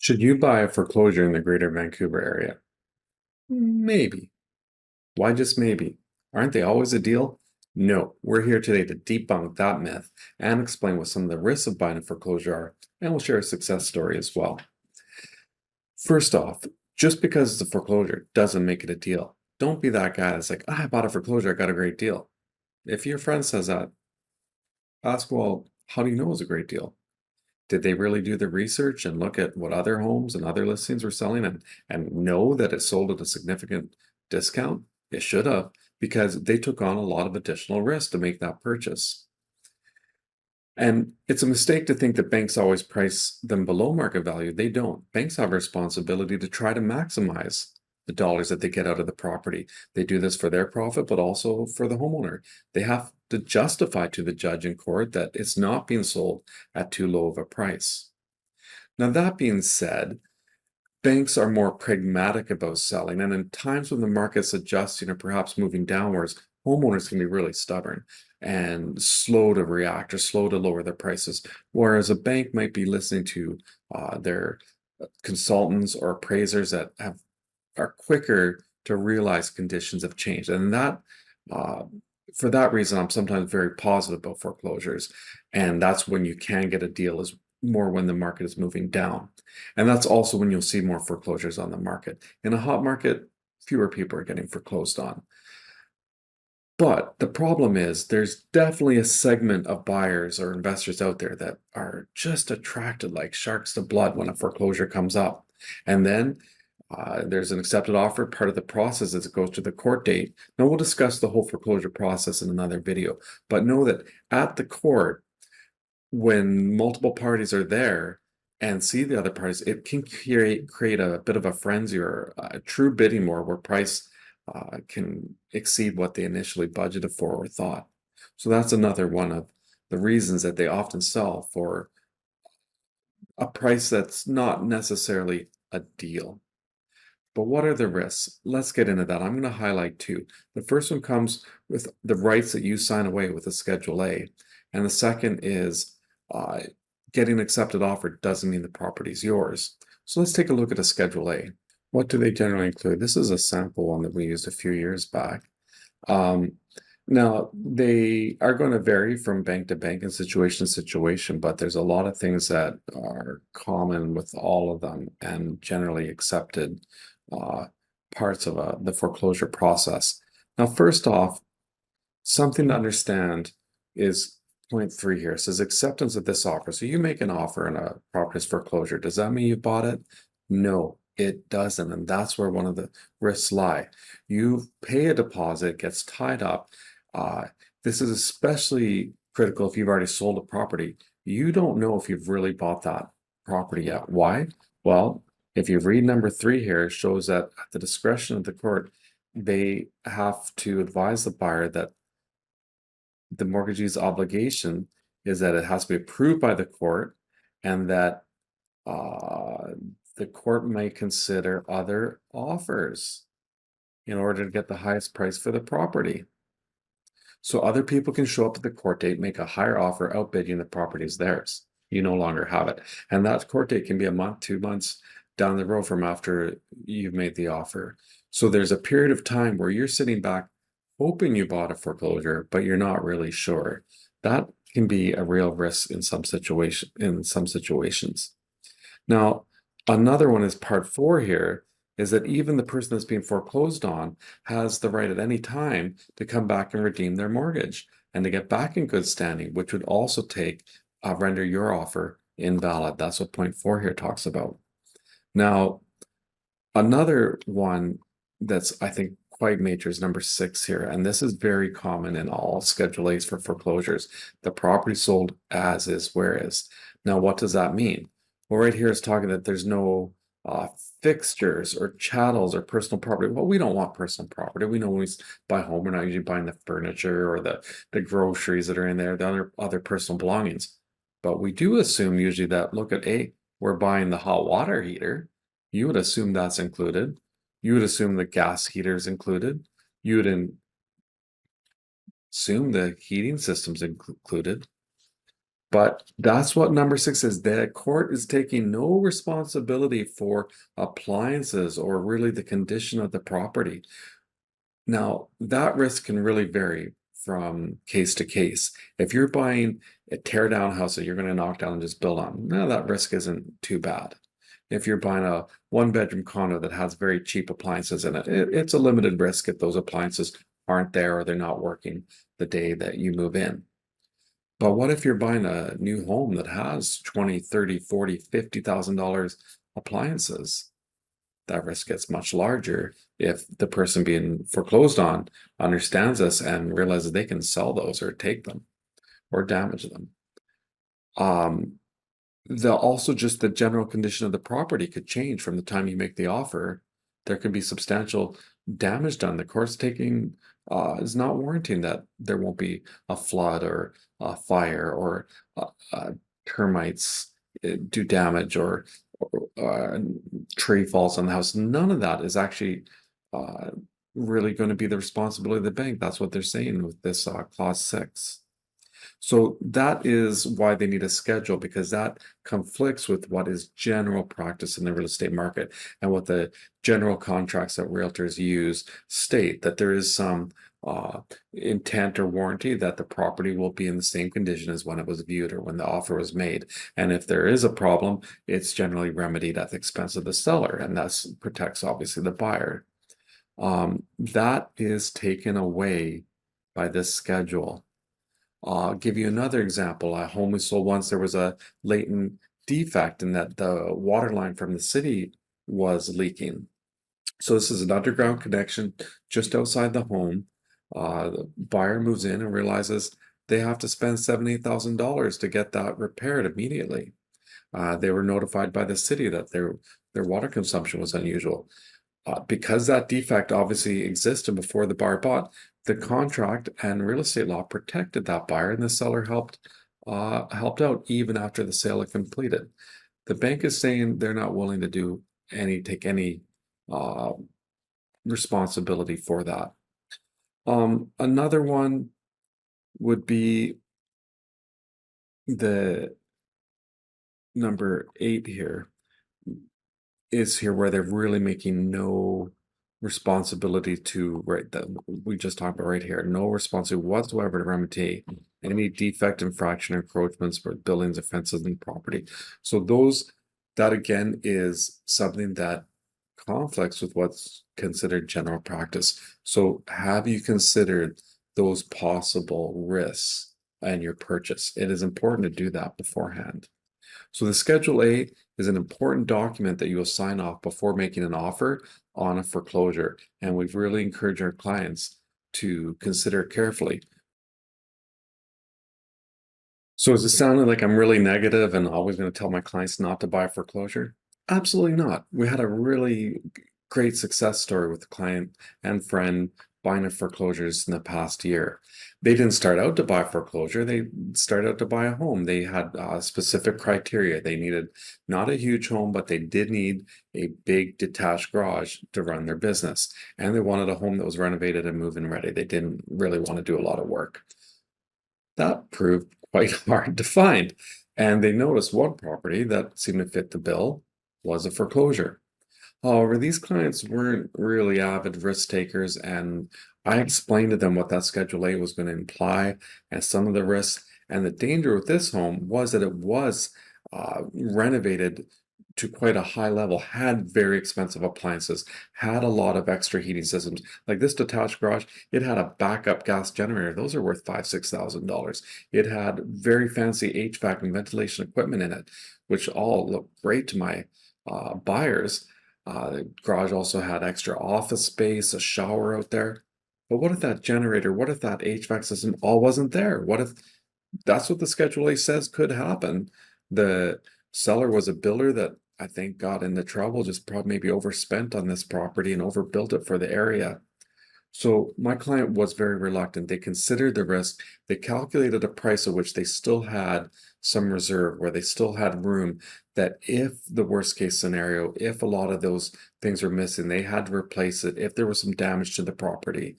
Should you buy a foreclosure in the Greater Vancouver area? Maybe. Why just maybe? Aren't they always a deal? No, we're here today to debunk that myth and explain what some of the risks of buying a foreclosure are, and we'll share a success story as well. First off, just because it's a foreclosure doesn't make it a deal. Don't be that guy that's like, I bought a foreclosure, I got a great deal. If your friend says that, ask, well, how do you know it's a great deal? Did they really do the research and look at what other homes and other listings were selling and know that it sold at a significant discount? It should have, because they took on a lot of additional risk to make that purchase. And it's a mistake to think that banks always price them below market value. They don't. Banks have a responsibility to try to maximize the dollars that they get out of the property. They do this for their profit, but also for the homeowner. They have to justify to the judge in court that it's not being sold at too low of a price. Now, that being said, banks are more pragmatic about selling, and in times when the market's adjusting or perhaps moving downwards, homeowners can be really stubborn and slow to react or slow to lower their prices, whereas a bank might be listening to their consultants or appraisers that are quicker to realize conditions have changed. And that for that reason, I'm sometimes very positive about foreclosures, and that's when you can get a deal, is more when the market is moving down. And that's also when you'll see more foreclosures on the market. In a hot market, fewer people are getting foreclosed on. But the problem is there's definitely a segment of buyers or investors out there that are just attracted like sharks to blood when a foreclosure comes up. And then there's an accepted offer. Part of the process is it goes to the court date. Now we'll discuss the whole foreclosure process in another video, but know that at the court, when multiple parties are there and see the other parties, it can create a bit of a frenzy or a true bidding war where price can exceed what they initially budgeted for or thought. So that's another one of the reasons that they often sell for a price that's not necessarily a deal. But what are the risks? Let's get into that. I'm going to highlight two. The first one comes with the rights that you sign away with a Schedule A. And the second is getting an accepted offer doesn't mean the property is yours. So let's take a look at a Schedule A. What do they generally include? This is a sample one that we used a few years back. Now, they are going to vary from bank to bank and situation to situation, but there's a lot of things that are common with all of them and generally accepted parts of the foreclosure process. Now, first off, something to understand is point 3 here. It says acceptance of this offer. So you make an offer in a property's foreclosure. Does that mean you bought it? No, it doesn't. And that's where one of the risks lie. You pay a deposit, it gets tied up. This is especially critical if you've already sold a property. You don't know if you've really bought that property yet. Why? Well, if you read number 3 here, it shows that at the discretion of the court, they have to advise the buyer that the mortgagee's obligation is that it has to be approved by the court and that the court may consider other offers in order to get the highest price for the property. So other people can show up at the court date, make a higher offer, outbidding the property is theirs. You no longer have it. And that court date can be a month, 2 months down the road from after you've made the offer. So there's a period of time where you're sitting back hoping you bought a foreclosure, but you're not really sure. That can be a real risk in some situations. Now, another one is part 4 here, is that even the person that's being foreclosed on has the right at any time to come back and redeem their mortgage and to get back in good standing, which would also render your offer invalid. That's what point 4 here talks about. Now, another one that's, I think, quite major is number 6 here, and this is very common in all Schedule A's for foreclosures. The property sold as is, where is. Now, what does that mean? Well, right here is talking that there's no fixtures or chattels or personal property. Well, we don't want personal property. We know when we buy a home, we're not usually buying the furniture or the groceries that are in there, the other personal belongings. But we do assume usually that, look at A, we're buying the hot water heater. You would assume that's included. You would assume the gas heater is included. You would assume the heating system's included. But that's what number 6 is. The court is taking no responsibility for appliances or really the condition of the property. Now, that risk can really vary from case to case. If you're buying a tear down house that you're going to knock down and just build on, no, that risk isn't too bad. If you're buying a one bedroom condo that has very cheap appliances in it, it's a limited risk if those appliances aren't there or they're not working the day that you move in. But what if you're buying a new home that has 20, 30, 40, $50,000 appliances? That risk gets much larger if the person being foreclosed on understands this and realizes they can sell those or take them or damage them. Um, also just the general condition of the property could change from the time you make the offer. There could be substantial damage done. The court's taking is not warranting that there won't be a flood or a fire or termites do damage or tree falls on the house. None of that is actually uh, really going to be the responsibility of the bank. That's what they're saying with this clause 6. So that is why they need a schedule, because that conflicts with what is general practice in the real estate market and what the general contracts that realtors use state, that there is some intent or warranty that the property will be in the same condition as when it was viewed or when the offer was made. And if there is a problem, it's generally remedied at the expense of the seller, and thus protects obviously the buyer. That is taken away by this schedule. I'll give you another example. A home we sold once, there was a latent defect in that the water line from the city was leaking. So this is an underground connection just outside the home. The buyer moves in and realizes they have to spend $78,000 to get that repaired immediately. They were notified by the city that their water consumption was unusual. Because that defect obviously existed before the buyer bought, the contract and real estate law protected that buyer, and the seller helped out even after the sale had completed. The bank is saying they're not willing to take any uh, responsibility for that. Another one would be the number 8 here. Is here where they're really making no responsibility to, right, that we just talked about right here, no responsibility whatsoever to remedy any defect, infraction, encroachments for buildings, offenses, and property. So that again is something that conflicts with what's considered general practice. So have you considered those possible risks in your purchase? It is important to do that beforehand. So the Schedule A is an important document that you will sign off before making an offer on a foreclosure. And we've really encouraged our clients to consider it carefully. So is it sounding like I'm really negative and always going to tell my clients not to buy a foreclosure? Absolutely not. We had a really great success story with a client and friend buying a foreclosures in the past year. They didn't start out to buy foreclosure. They started out to buy a home. They had specific criteria. They needed not a huge home, but they did need a big detached garage to run their business. And they wanted a home that was renovated and move-in ready. They didn't really want to do a lot of work. That proved quite hard to find. And they noticed one property that seemed to fit the bill was a foreclosure. However, these clients weren't really avid risk takers, and I explained to them what that Schedule A was going to imply and some of the risks. And the danger with this home was that it was renovated to quite a high level, had very expensive appliances, had a lot of extra heating systems. Like this detached garage, it had a backup gas generator. Those are worth $5,000-$6,000. It had very fancy HVAC and ventilation equipment in it, which all looked great to my buyers. The garage also had extra office space, a shower out there. But what if that generator, what if that HVAC system all wasn't there? What if that's what the Schedule A says could happen? The seller was a builder that I think got into trouble, just probably maybe overspent on this property and overbuilt it for the area. So my client was very reluctant. They considered the risk. They calculated a price at which they still had some reserve, where they still had room that if the worst case scenario, if a lot of those things were missing, they had to replace it. If there was some damage to the property,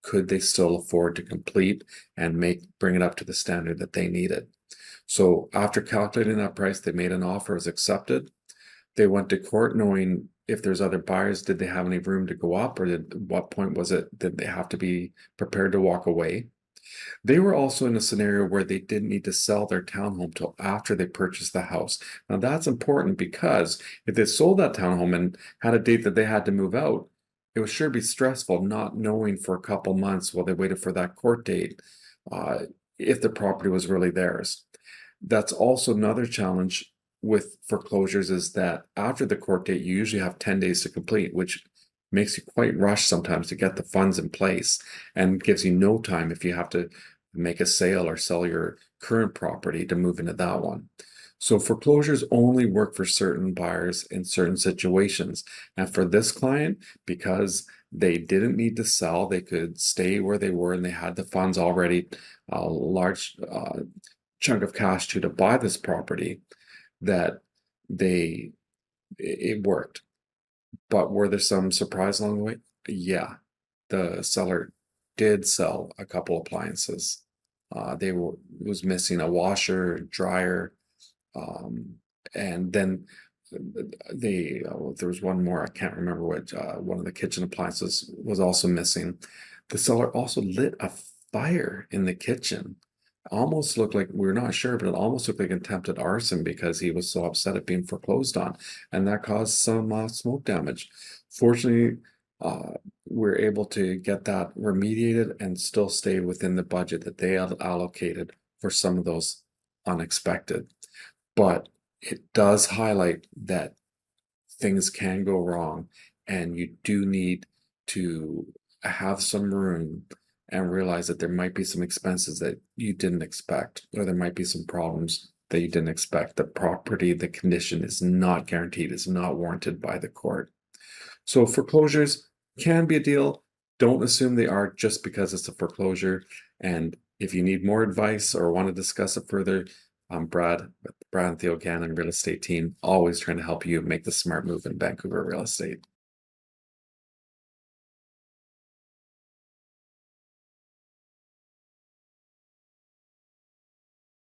could they still afford to complete and bring it up to the standard that they needed? So after calculating that price, they made an offer, it was accepted. They went to court knowing if there's other buyers, did they have any room to go up, or what point was it, did they have to be prepared to walk away? They were also in a scenario where they didn't need to sell their townhome till after they purchased the house. Now that's important because if they sold that townhome and had a date that they had to move out, it would sure be stressful not knowing for a couple months while they waited for that court date uh, if the property was really theirs. That's also another challenge with foreclosures is that after the court date, you usually have 10 days to complete, which makes you quite rushed sometimes to get the funds in place and gives you no time if you have to make a sale or sell your current property to move into that one. So foreclosures only work for certain buyers in certain situations. And for this client, because they didn't need to sell, they could stay where they were and they had the funds already, a large chunk of cash to buy this property, that they it worked. But were there some surprise along the way? Yeah, the seller did sell a couple appliances. They was missing a washer, dryer, um, and then there was one more. I can't remember which. One of the kitchen appliances was also missing. The seller also lit a fire in the kitchen. Almost looked like, we're not sure, but it almost looked like attempted arson because he was so upset at being foreclosed on, and that caused some smoke damage. Fortunately, we're able to get that remediated and still stay within the budget that they had allocated for some of those unexpected. But it does highlight that things can go wrong, and you do need to have some room and realize that there might be some expenses that you didn't expect, or there might be some problems that you didn't expect. The property, the condition is not guaranteed, is not warranted by the court. So foreclosures can be a deal. Don't assume they are just because it's a foreclosure. And if you need more advice or want to discuss it further, I'm Brad with Brad and Theo Gannon Real Estate Team, always trying to help you make the smart move in Vancouver real estate.